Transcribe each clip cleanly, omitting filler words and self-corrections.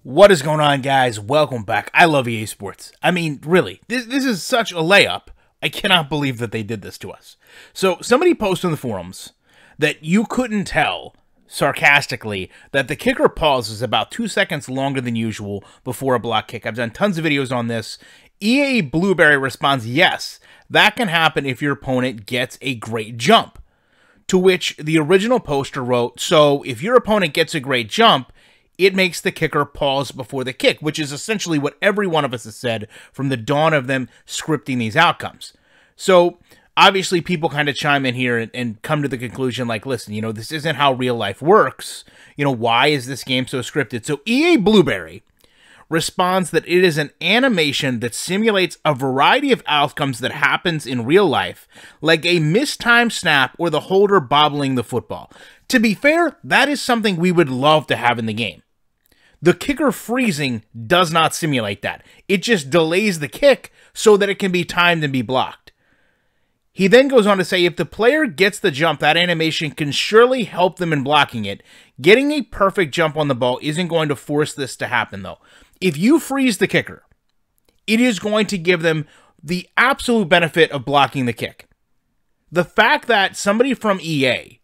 What is going on, guys? Welcome back. I love EA Sports. I mean, really, this is such a layup. I cannot believe that they did this to us. So, somebody posted in the forums that you couldn't tell, sarcastically, that the kicker pauses about 2 seconds longer than usual before a block kick. I've done tons of videos on this. EA Blueberry responds, yes, that can happen if your opponent gets a great jump. To which the original poster wrote, so if your opponent gets a great jump, it makes the kicker pause before the kick, which is essentially what every one of us has said from the dawn of them scripting these outcomes. So, obviously, people kind of chime in here and come to the conclusion, like, listen, this isn't how real life works. Why is this game so scripted? So, EA Blueberry responds that it is an animation that simulates a variety of outcomes that happens in real life, like a mistimed snap or the holder bobbling the football. To be fair, that is something we would love to have in the game. The kicker freezing does not simulate that. It just delays the kick so that it can be timed and be blocked. He then goes on to say, if the player gets the jump, that animation can surely help them in blocking it. Getting a perfect jump on the ball isn't going to force this to happen, though. If you freeze the kicker, it is going to give them the absolute benefit of blocking the kick. The fact that somebody from EA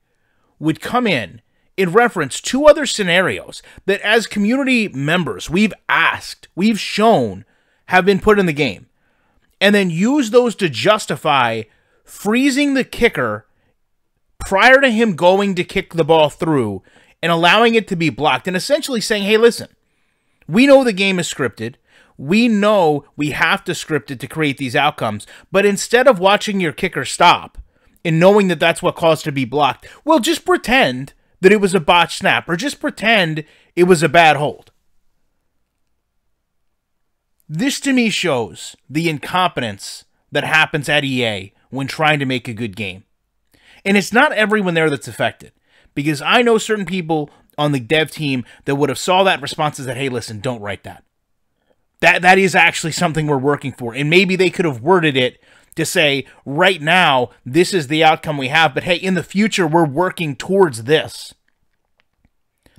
would come in reference two other scenarios that as community members we've asked, we've shown, have been put in the game, and then use those to justify freezing the kicker prior to him going to kick the ball through and allowing it to be blocked, and essentially saying, hey, listen, we know the game is scripted. We know we have to script it to create these outcomes, but instead of watching your kicker stop and knowing that that's what caused to be blocked, well, just pretend that it was a botched snap, or just pretend it was a bad hold. This to me shows the incompetence that happens at EA when trying to make a good game. And it's not everyone there that's affected, because I know certain people on the dev team that would have saw that response and said, hey, listen, don't write that. That is actually something we're working for. And maybe they could have worded it to say, right now, this is the outcome we have, but hey, in the future, we're working towards this.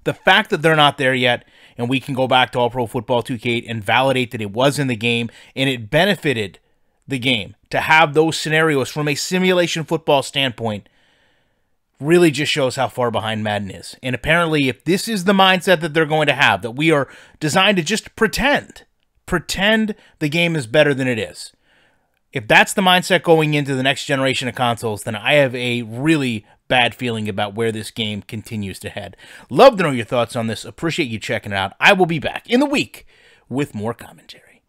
The fact that they're not there yet, and we can go back to All Pro Football 2K and validate that it was in the game, and it benefited the game to have those scenarios from a simulation football standpoint, really just shows how far behind Madden is. And apparently, if this is the mindset that they're going to have, that we are designed to just pretend the game is better than it is, if that's the mindset going into the next generation of consoles, then I have a really bad feeling about where this game continues to head. Love to know your thoughts on this. Appreciate you checking it out. I will be back in the week with more commentary.